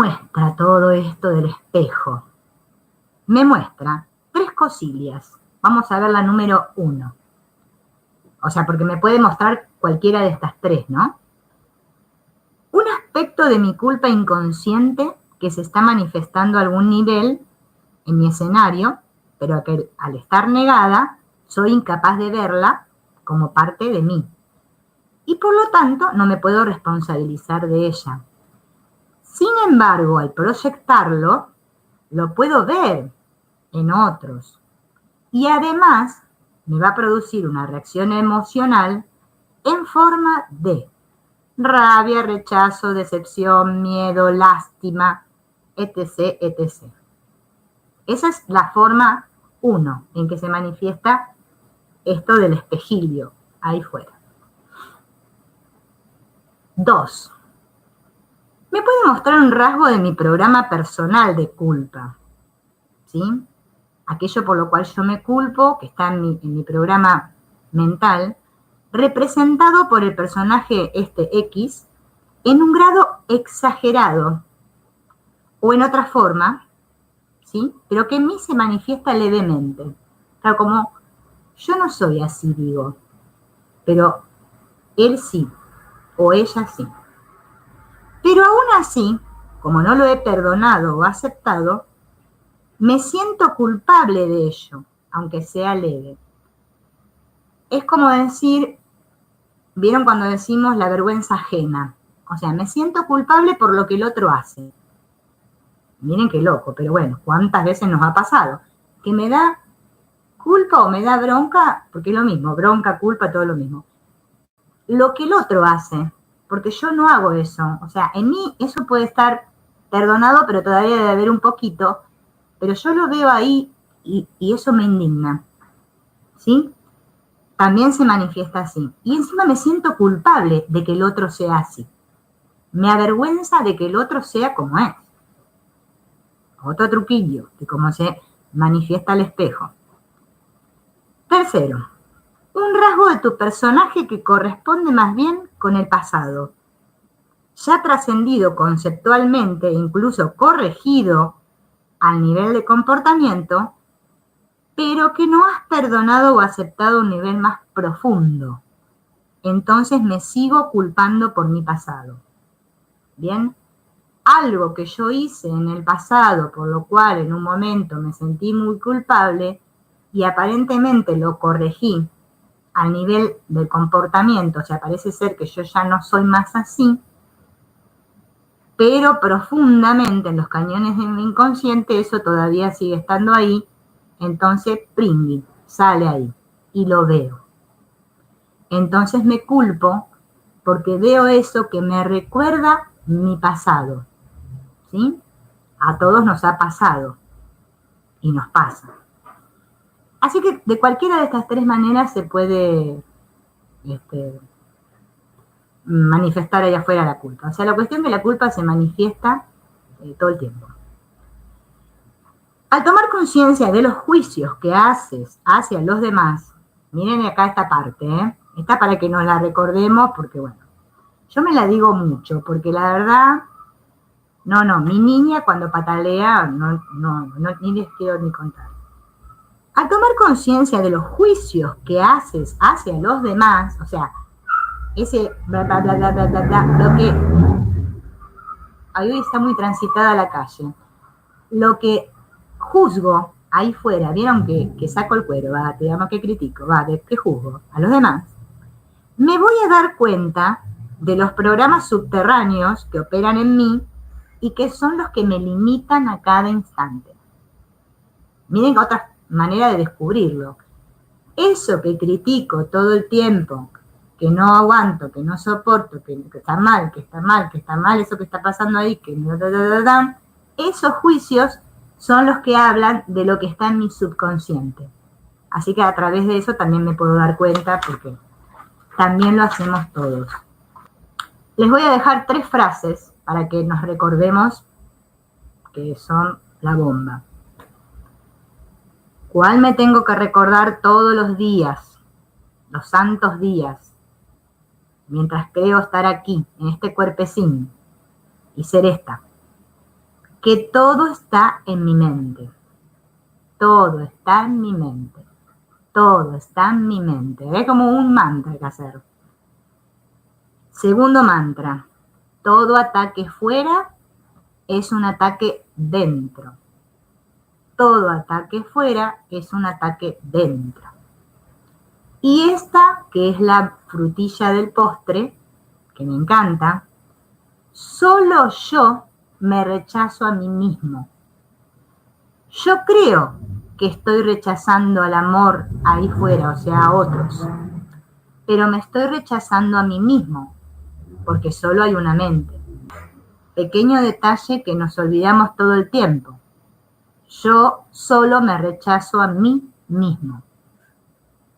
muestra todo esto del espejo? Me muestra 3 cosillas. Vamos a ver la número 1. O sea, porque me puede mostrar cualquiera de estas 3, ¿no? Un aspecto de mi culpa inconsciente que se está manifestando a algún nivel en mi escenario, pero que al estar negada, soy incapaz de verla como parte de mí. Y por lo tanto, no me puedo responsabilizar de ella. Sin embargo, al proyectarlo, lo puedo ver en otros. Y además, me va a producir una reacción emocional en forma de rabia, rechazo, decepción, miedo, lástima, etc., etc. Esa es la forma 1 en que se manifiesta esto del espejillo ahí fuera. 2. Me puede mostrar un rasgo de mi programa personal de culpa, ¿sí? Aquello por lo cual yo me culpo, que está en mi programa mental, representado por el personaje X en un grado exagerado o en otra forma, ¿sí? Pero que en mí se manifiesta levemente. Claro, como yo no soy así, digo, pero él sí, o ella sí. Pero aún así, como no lo he perdonado o aceptado, me siento culpable de ello, aunque sea leve. Es como decir, ¿vieron cuando decimos la vergüenza ajena? O sea, me siento culpable por lo que el otro hace. Miren qué loco, pero bueno, ¿cuántas veces nos ha pasado? Que me da culpa o me da bronca, porque es lo mismo, bronca, culpa, todo lo mismo. Lo que el otro hace, porque yo no hago eso. O sea, en mí eso puede estar perdonado, pero todavía debe haber un poquito, pero yo lo veo ahí y eso me indigna, ¿sí? También se manifiesta así. Y encima me siento culpable de que el otro sea así. Me avergüenza de que el otro sea como es. Otro truquillo de cómo se manifiesta el espejo. Tercero, un rasgo de tu personaje que corresponde más bien con el pasado. Ya trascendido conceptualmente e incluso corregido al nivel de comportamiento, pero que no has perdonado o aceptado a un nivel más profundo. Entonces me sigo culpando por mi pasado. ¿Bien? Algo que yo hice en el pasado, por lo cual en un momento me sentí muy culpable y aparentemente lo corregí al nivel del comportamiento, o sea, parece ser que yo ya no soy más así, pero profundamente en los cañones de mi inconsciente eso todavía sigue estando ahí, entonces pringui, sale ahí y lo veo. Entonces me culpo porque veo eso que me recuerda mi pasado, ¿sí? A todos nos ha pasado y nos pasa. Así que de cualquiera de estas 3 maneras se puede manifestar allá afuera la culpa. O sea, la cuestión de la culpa se manifiesta todo el tiempo. Al tomar conciencia de los juicios que haces hacia los demás, miren acá esta parte, está para que nos la recordemos porque, bueno, yo me la digo mucho porque la verdad, mi niña cuando patalea, ni les quiero ni contar. Al tomar conciencia de los juicios que haces hacia los demás, o sea, ese bla, bla, bla, bla, bla, bla, bla, lo que hoy está muy transitada la calle, lo que juzgo ahí fuera, vieron que saco el cuero, va, te llamo que critico, va, que juzgo a los demás, me voy a dar cuenta de los programas subterráneos que operan en mí y que son los que me limitan a cada instante. Miren otra manera de descubrirlo. Eso que critico todo el tiempo, que no aguanto, que no soporto, que está mal, que está mal, que está mal, eso que está pasando ahí, que esos juicios son los que hablan de lo que está en mi subconsciente. Así que a través de eso también me puedo dar cuenta porque también lo hacemos todos. Les voy a dejar 3 frases para que nos recordemos que son la bomba. ¿Cuál me tengo que recordar todos los días, los santos días, mientras creo estar aquí, en este cuerpecín, y ser esta? que todo está en mi mente. Todo está en mi mente. Todo está en mi mente. Es como un mantra que hacer. Segundo mantra. Todo ataque fuera es un ataque dentro. Todo ataque fuera es un ataque dentro. Y esta, que es la frutilla del postre, que me encanta, solo yo me rechazo a mí mismo. Yo creo que estoy rechazando al amor ahí fuera, o sea, a otros, pero me estoy rechazando a mí mismo, porque solo hay una mente. Pequeño detalle que nos olvidamos todo el tiempo. Yo solo me rechazo a mí mismo.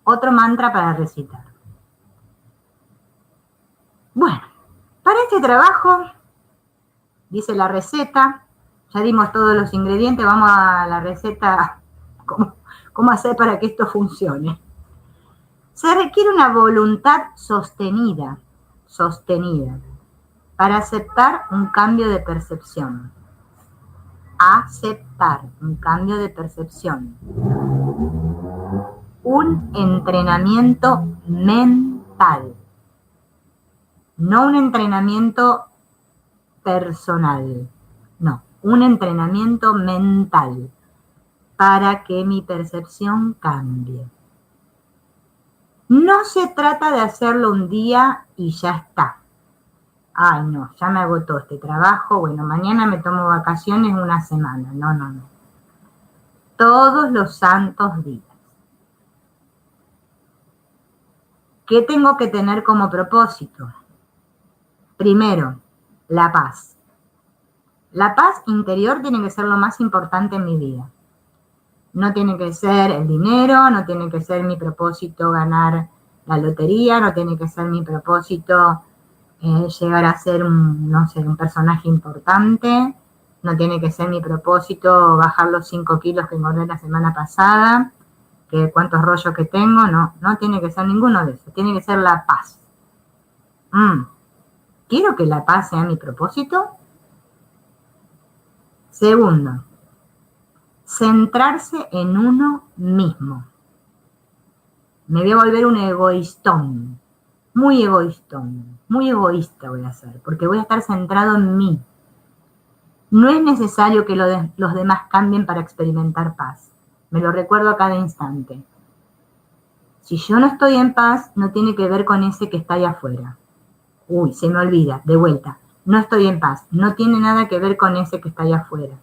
Otro mantra para recitar. Bueno, para este trabajo, dice la receta, ya dimos todos los ingredientes, vamos a la receta, cómo hacer para que esto funcione. Se requiere una voluntad sostenida, para aceptar un cambio de percepción. Aceptar un cambio de percepción. Un entrenamiento mental, no un entrenamiento personal, no, un entrenamiento mental para que mi percepción cambie. No se trata de hacerlo un día y ya está. Ay, no, ya me agotó este trabajo, bueno, mañana me tomo vacaciones una semana. No. Todos los santos días. ¿Qué tengo que tener como propósito? Primero, la paz. La paz interior tiene que ser lo más importante en mi vida. No tiene que ser el dinero, no tiene que ser mi propósito ganar la lotería, no tiene que ser mi propósito llegar a ser un personaje importante, no tiene que ser mi propósito bajar los 5 kilos que engordé la semana pasada, que cuántos rollos que tengo, no tiene que ser ninguno de esos, tiene que ser la paz. ¿Quiero que la paz sea mi propósito? Segundo, centrarse en uno mismo. Me voy a volver un egoístón, muy egoísta voy a ser, porque voy a estar centrado en mí. No es necesario que los demás cambien para experimentar paz. Me lo recuerdo a cada instante. Si yo no estoy en paz, no tiene que ver con ese que está allá afuera. Uy, se me olvida, de vuelta. No estoy en paz, no tiene nada que ver con ese que está allá afuera.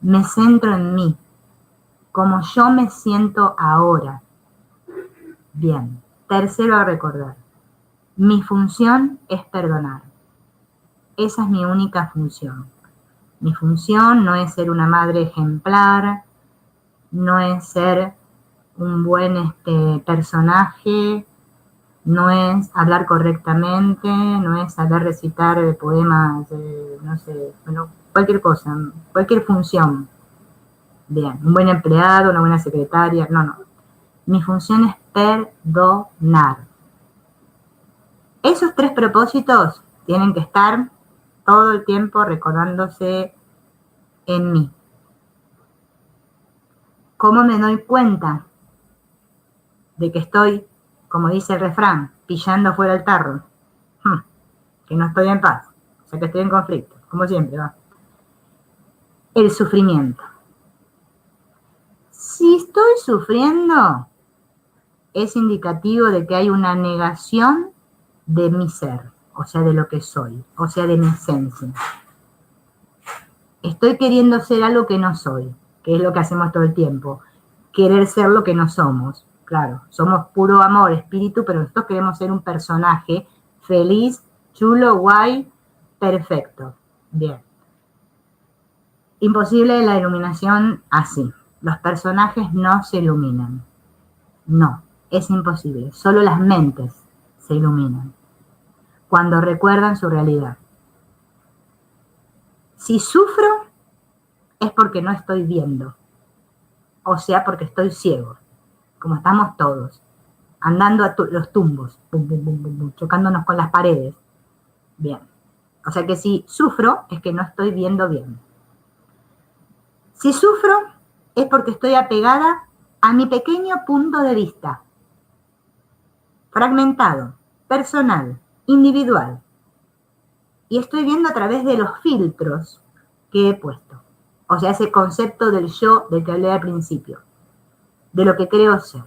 Me centro en mí, como yo me siento ahora. Bien, tercero a recordar. Mi función es perdonar. Esa es mi única función. Mi función no es ser una madre ejemplar, no es ser un buen personaje, no es hablar correctamente, no es saber recitar poemas, no sé, bueno, cualquier cosa, cualquier función. Bien, un buen empleado, una buena secretaria, no. Mi función es perdonar. Esos 3 propósitos tienen que estar todo el tiempo recordándose en mí. ¿Cómo me doy cuenta de que estoy, como dice el refrán, pillando fuera el tarro? Que no estoy en paz, o sea que estoy en conflicto, como siempre, ¿va? El sufrimiento. Si estoy sufriendo, es indicativo de que hay una negación de mi ser, o sea, de lo que soy, o sea, de mi esencia. Estoy queriendo ser algo que no soy, que es lo que hacemos todo el tiempo, querer ser lo que no somos. Claro, somos puro amor, espíritu, pero nosotros queremos ser un personaje feliz, chulo, guay, perfecto. Bien. Imposible la iluminación así. Los personajes no se iluminan. No, es imposible. Solo las mentes se iluminan cuando recuerdan su realidad. Si sufro, es porque no estoy viendo. O sea, porque estoy ciego, como estamos todos, andando a los tumbos, bum, bum, bum, bum, chocándonos con las paredes. Bien. O sea que si sufro, es que no estoy viendo bien. Si sufro es porque estoy apegada a mi pequeño punto de vista, fragmentado, personal, individual. Y estoy viendo a través de los filtros que he puesto. O sea, ese concepto del yo del que hablé al principio, de lo que creo ser.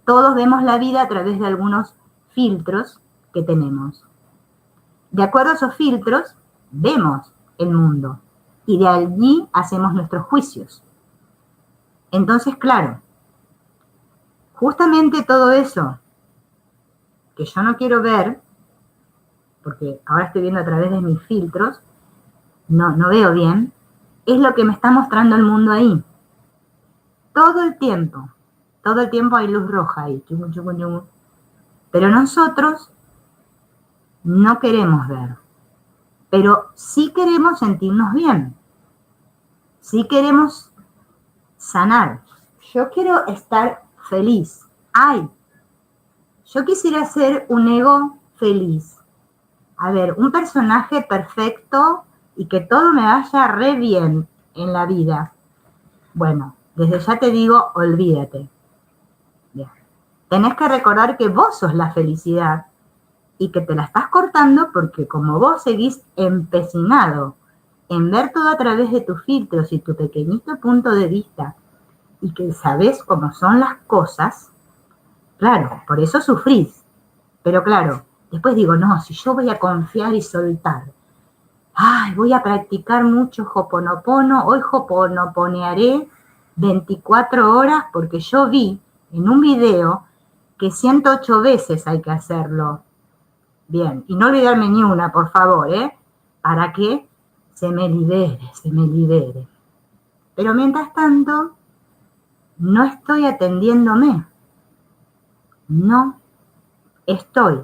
Todos vemos la vida a través de algunos filtros que tenemos. De acuerdo a esos filtros, vemos el mundo y de allí hacemos nuestros juicios. Entonces, claro, justamente todo eso que yo no quiero ver, porque ahora estoy viendo a través de mis filtros, no veo bien, es lo que me está mostrando el mundo ahí. Todo el tiempo hay luz roja ahí, pero nosotros no queremos ver, pero sí queremos sentirnos bien, sí queremos sanar. Yo quiero estar feliz. Yo quisiera ser un ego feliz. A ver, un personaje perfecto y que todo me vaya re bien en la vida. Bueno, desde ya te digo, olvídate. Bien. Tenés que recordar que vos sos la felicidad y que te la estás cortando porque como vos seguís empecinado en ver todo a través de tus filtros y tu pequeñito punto de vista y que sabés cómo son las cosas, claro, por eso sufrís. Pero claro, después digo, no, si yo voy a confiar y soltar, voy a practicar mucho Hoponopono, hoy hoponoponearé 24 horas porque yo vi en un video que 108 veces hay que hacerlo. Bien, y no olvidarme ni una, por favor, para que se me libere. Pero mientras tanto, no estoy atendiéndome. No estoy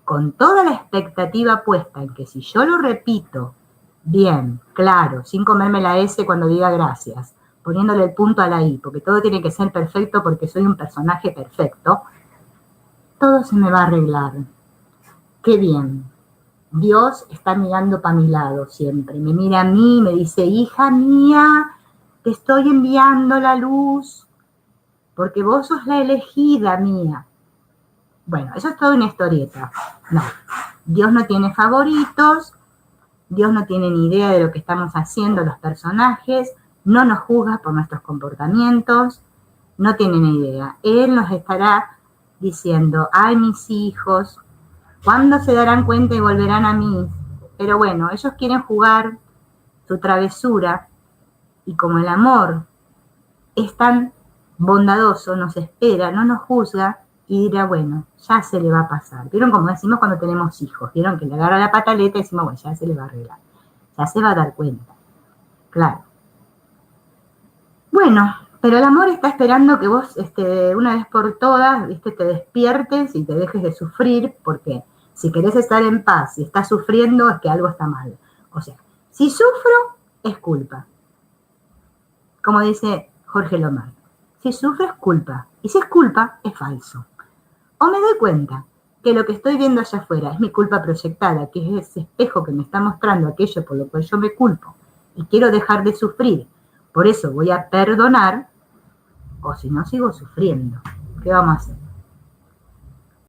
con toda la expectativa puesta en que si yo lo repito bien, claro, sin comerme la S cuando diga gracias, poniéndole el punto a la I, porque todo tiene que ser perfecto porque soy un personaje perfecto, todo se me va a arreglar. Qué bien. Dios está mirando para mi lado siempre. Me mira a mí, me dice, hija mía, te estoy enviando la luz, porque vos sos la elegida mía. Bueno, eso es toda una historieta. No, Dios no tiene favoritos, Dios no tiene ni idea de lo que estamos haciendo los personajes, no nos juzga por nuestros comportamientos, no tiene ni idea. Él nos estará diciendo, ay, mis hijos, ¿cuándo se darán cuenta y volverán a mí? Pero bueno, ellos quieren jugar su travesura y como el amor es tan bondadoso, nos espera, no nos juzga y dirá, bueno, ya se le va a pasar. ¿Vieron como decimos cuando tenemos hijos? ¿Vieron que le agarra la pataleta y decimos, bueno, ya se le va a arreglar? Ya se va a dar cuenta. Claro. Bueno, pero el amor está esperando que vos, una vez por todas, te despiertes y te dejes de sufrir, porque si querés estar en paz y estás sufriendo, es que algo está mal. O sea, si sufro, es culpa. Como dice Jorge Lomar, si sufro es culpa, y si es culpa, es falso. O me doy cuenta que lo que estoy viendo allá afuera es mi culpa proyectada, que es ese espejo que me está mostrando aquello por lo cual yo me culpo, y quiero dejar de sufrir. Por eso voy a perdonar, o si no sigo sufriendo. ¿Qué vamos a hacer?